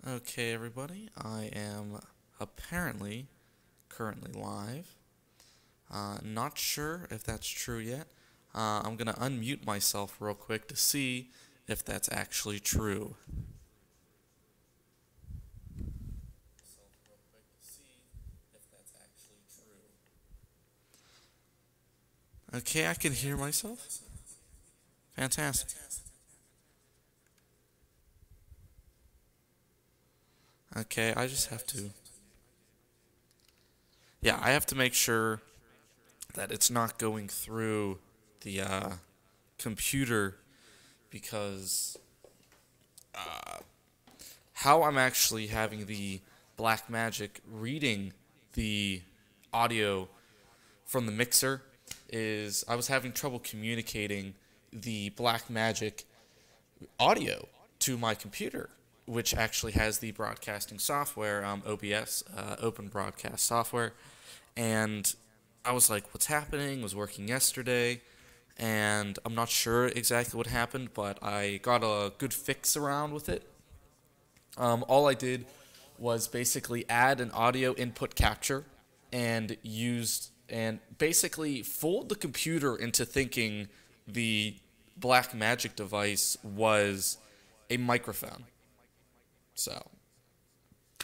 Okay, everybody, I am apparently currently live. Not sure if that's true yet. I'm gonna unmute myself real quick to see if that's actually true. Okay, I can hear myself. Fantastic. Okay, I just have to. Yeah, I have to make sure that it's not going through the computer because how I'm actually having the Black Magic reading the audio from the mixer is I was having trouble communicating the Black Magic audio to my computer, which actually has the broadcasting software, OBS, Open Broadcast Software. And I was like, what's happening? Was working yesterday, and I'm not sure exactly what happened, but I got a good fix around with it. All I did was basically add an audio input capture and basically fooled the computer into thinking the Black Magic device was a microphone. So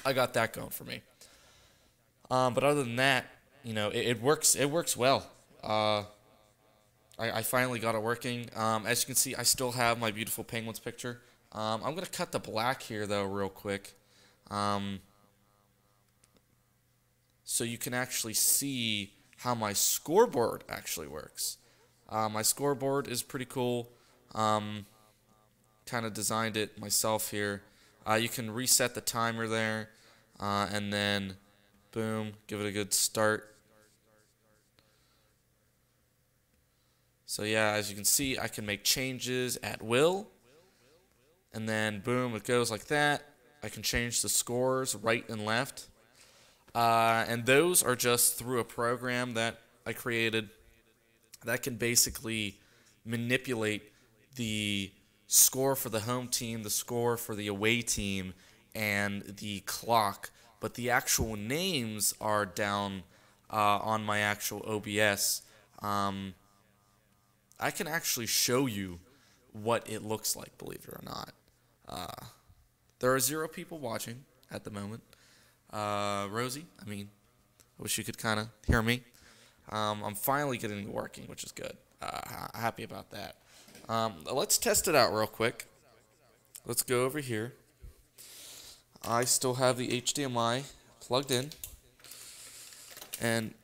I got that going for me. But other than that, it works. It works well. Uh, I finally got it working. As you can see, I still have my beautiful penguins picture. I'm gonna cut the black here though, real quick, um, so you can actually see how my scoreboard actually works. My scoreboard is pretty cool. Um, kind of designed it myself here. You can reset the timer there, and then boom, give it a good start. So yeah, as you can see, I can make changes at will, and then boom, it goes like that. I can change the scores right and left, and those are just through a program that I created that can basically manipulate the score for the home team, the score for the away team, and the clock. But the actual names are down on my actual OBS. Um, I can actually show you what it looks like, believe it or not. Uh, there are 0 people watching at the moment. Rosie, I wish you could kind of hear me. I'm finally getting it working, which is good. Happy about that. Let's test it out real quick. Let's go over here. I still have the HDMI plugged in. And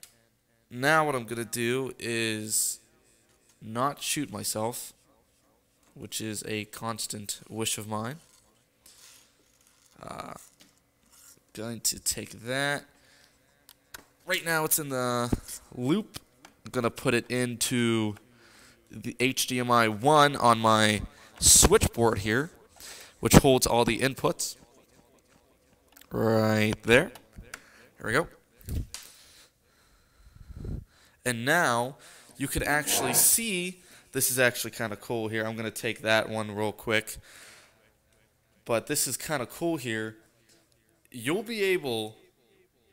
now what I'm going to do is not shoot myself, which is a constant wish of mine. Going to take that. Right now it's in the loop. I'm going to put it into the HDMI 1 on my switchboard here, which holds all the inputs. Right there. There we go. And now you could actually see, this is actually kind of cool here. I'm going to take that one real quick. But this is kind of cool here. You'll be able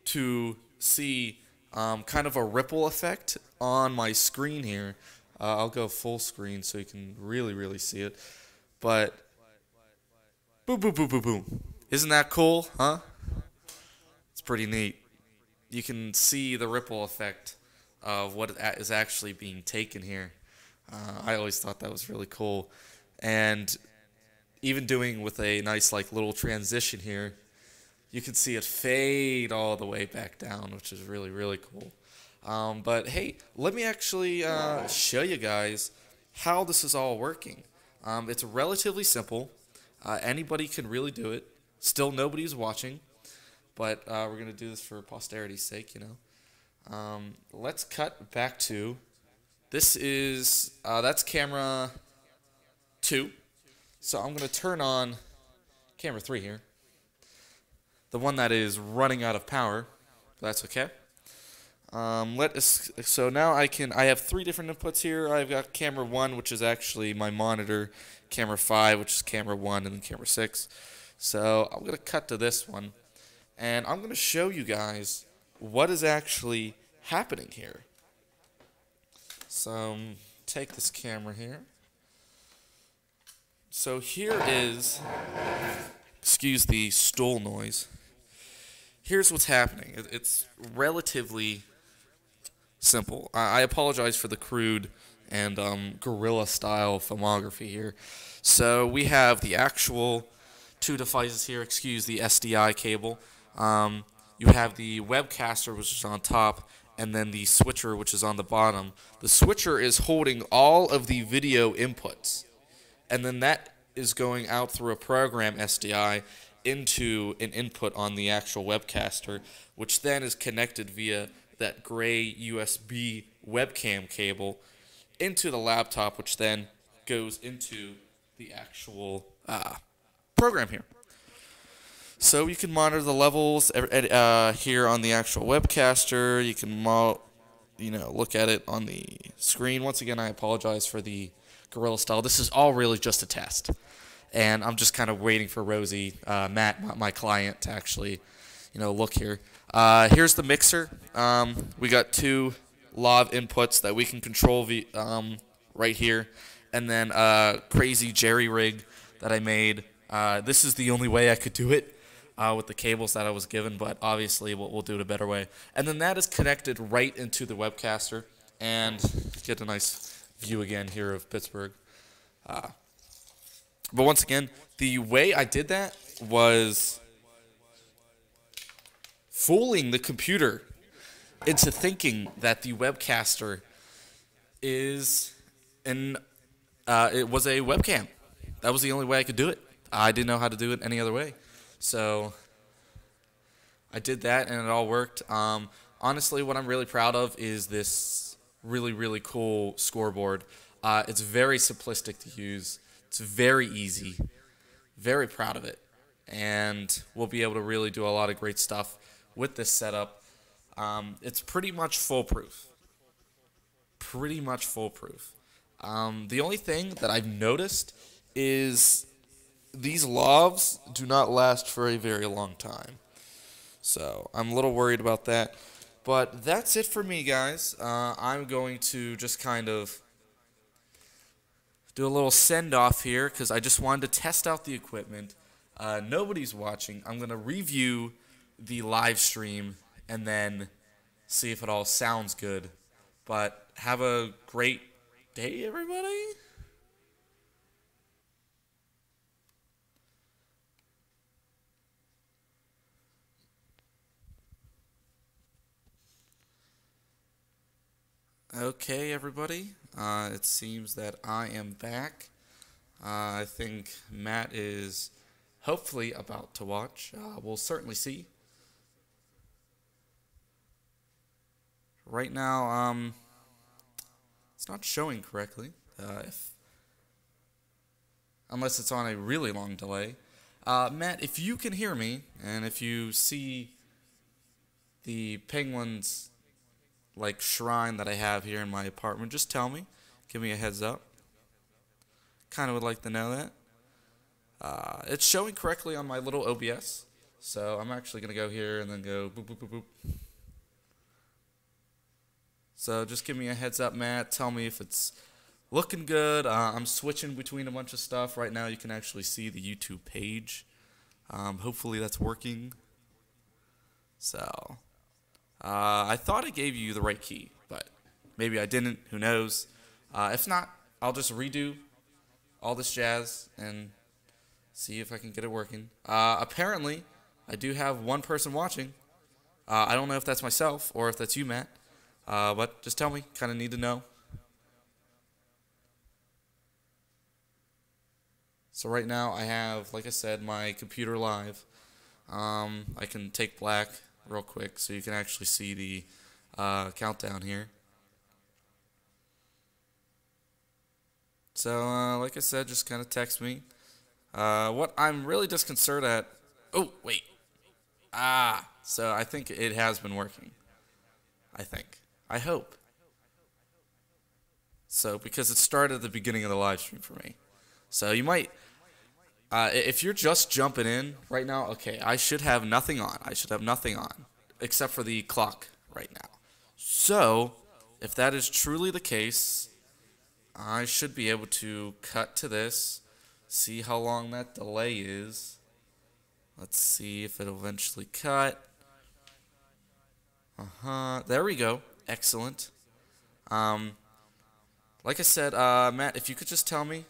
to see kind of a ripple effect on my screen here. I'll go full screen so you can really, really see it. But boom, boom, boom, boom, boom. Isn't that cool, huh? It's pretty neat. You can see the ripple effect of what is actually being taken here. I always thought that was really cool. And even doing with a nice like little transition here, you can see it fade all the way back down, which is really, really cool. But hey, let me actually show you guys how this is all working. It's relatively simple. Anybody can really do it. Still, nobody's watching, but we're going to do this for posterity's sake, Let's cut back to, this is, that's camera 2. So I'm going to turn on camera 3 here. The one that is running out of power. That's okay. So now I have 3 different inputs here. I've got camera 1, which is actually my monitor, camera 5, which is camera 1, and then camera 6. So I'm going to cut to this one, and I'm going to show you guys what is actually happening here. So take this camera here. So here is, excuse the stool noise. Here's what's happening. It's relatively simple. I apologize for the crude and guerrilla style filmography here. So we have the actual two devices here. Excuse the SDI cable. You have the webcaster, which is on top, and then the switcher, which is on the bottom. The switcher is holding all of the video inputs, and then that is going out through a program SDI into an input on the actual webcaster, which then is connected via that gray USB webcam cable into the laptop, which then goes into the actual program here. So you can monitor the levels here on the actual webcaster. You can look at it on the screen. Once again, I apologize for the guerrilla style. This is all really just a test, and I'm just kind of waiting for Rosie, Matt, my client, to actually, look here. Here's the mixer. We got two lav inputs that we can control right here, and then crazy jerry rig that I made. This is the only way I could do it with the cables that I was given, but obviously we'll do it a better way. And then that is connected right into the webcaster, and get a nice view again here of Pittsburgh. But once again, the way I did that was fooling the computer into thinking that the webcaster is it was a webcam. That was the only way I could do it. I didn't know how to do it any other way. So I did that, and it all worked. Honestly, what I'm really proud of is this really, really cool scoreboard. It's very simplistic to use. It's very easy. Very proud of it. And we'll be able to really do a lot of great stuff with this setup. It's pretty much foolproof. Pretty much foolproof. The only thing that I've noticed is these lavs do not last for a very long time. So I'm a little worried about that. But that's it for me, guys. I'm going to just kind of do a little send-off here because I just wanted to test out the equipment. Nobody's watching. I'm going to review the live stream and then see if it all sounds good. But have a great day, everybody. Okay, everybody. It seems that I am back. I think Matt is hopefully about to watch. We'll certainly see. Right now, it's not showing correctly, unless it's on a really long delay. Matt, if you can hear me, and if you see the penguins shrine that I have here in my apartment, just tell me. Give me a heads up. Kind of would like to know that. It's showing correctly on my little OBS, so I'm actually going to go here and then go boop, boop, boop, boop. So just give me a heads up, Matt. Tell me if it's looking good. I'm switching between a bunch of stuff. Right now you can actually see the YouTube page. Hopefully that's working. So I thought I gave you the right key, but maybe I didn't. Who knows? If not, I'll just redo all this jazz and see if I can get it working. Apparently, I do have one person watching. I don't know if that's myself or if that's you, Matt. But just tell me. Kind of need to know. So right now I have, like I said, my computer live. I can take black real quick so you can actually see the countdown here. So like I said, just kind of text me. What I'm really disconcerted at... Oh, wait. So I think it has been working. I think. I hope. So, because it started at the beginning of the live stream for me. So you might... If you're just jumping in right now, okay, I should have nothing on. I should have nothing on except for the clock right now. So, if that is truly the case, I should be able to cut to this, see how long that delay is. Let's see if it'll eventually cut. There we go. Excellent. Like I said, Matt, if you could just tell me,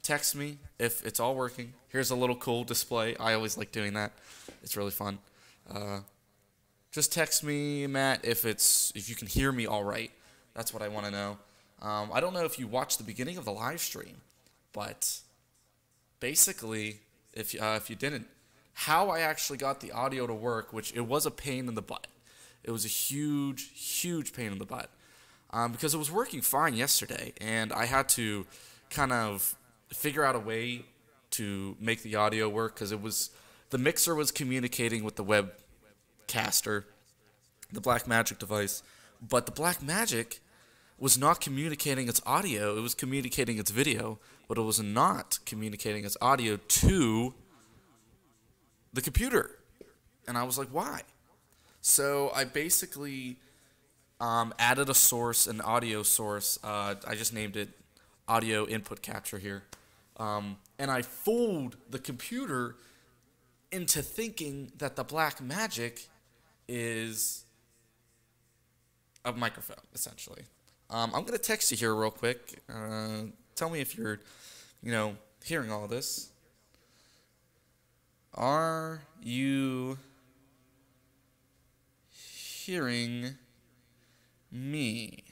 text me if it's all working. Here's a little cool display. I always like doing that. It's really fun. Just text me, Matt, if you can hear me all right. That's what I want to know. I don't know if you watched the beginning of the live stream, but basically, if you didn't, how I actually got the audio to work, which it was a pain in the butt. It was a huge, huge pain in the butt. Because it was working fine yesterday, and I had to kind of figure out a way to make the audio work, because the mixer was communicating with the webcaster, the Blackmagic device, but the Blackmagic was not communicating its audio. It was communicating its video, but it was not communicating its audio to the computer. And I was like, why? So I basically added a source, an audio source. I just named it audio input capture here. And I fooled the computer into thinking that the Blackmagic is a microphone, essentially. I'm going to text you here real quick. Tell me if you're, hearing all this. Are you hearing me?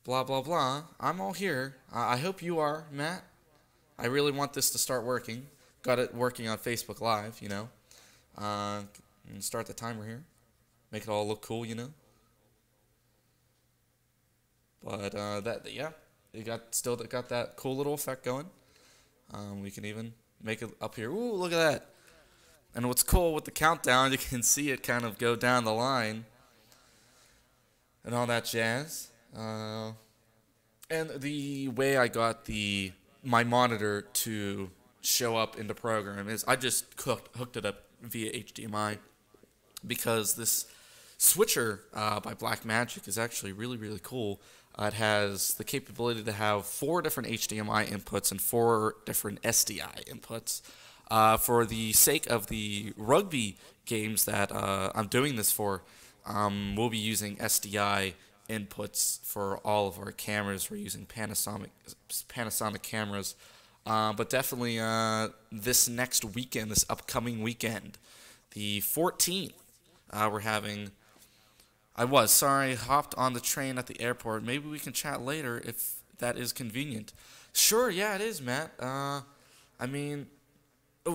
Blah, blah, blah. I'm all here. I hope you are, Matt. I really want this to start working. Got it working on Facebook Live, And start the timer here. Make it all look cool, But, still got that cool little effect going. We can even make it up here. Ooh, look at that. And what's cool with the countdown, you can see it kind of go down the line and all that jazz. And the way I got my monitor to show up in the program is I just hooked it up via HDMI, because this switcher by Blackmagic is actually really, really cool. It has the capability to have 4 different HDMI inputs and 4 different SDI inputs. For the sake of the rugby games that I'm doing this for, we'll be using SDI inputs for all of our cameras. We're using Panasonic cameras. But definitely this next weekend, this upcoming weekend, the 14th, we're having... hopped on the train at the airport. Maybe we can chat later if that is convenient. Sure, yeah, it is, Matt. Oh,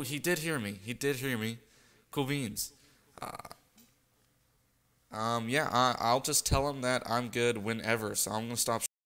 he did hear me. Cool beans. I'll just tell him that I'm good whenever, so I'm going to stop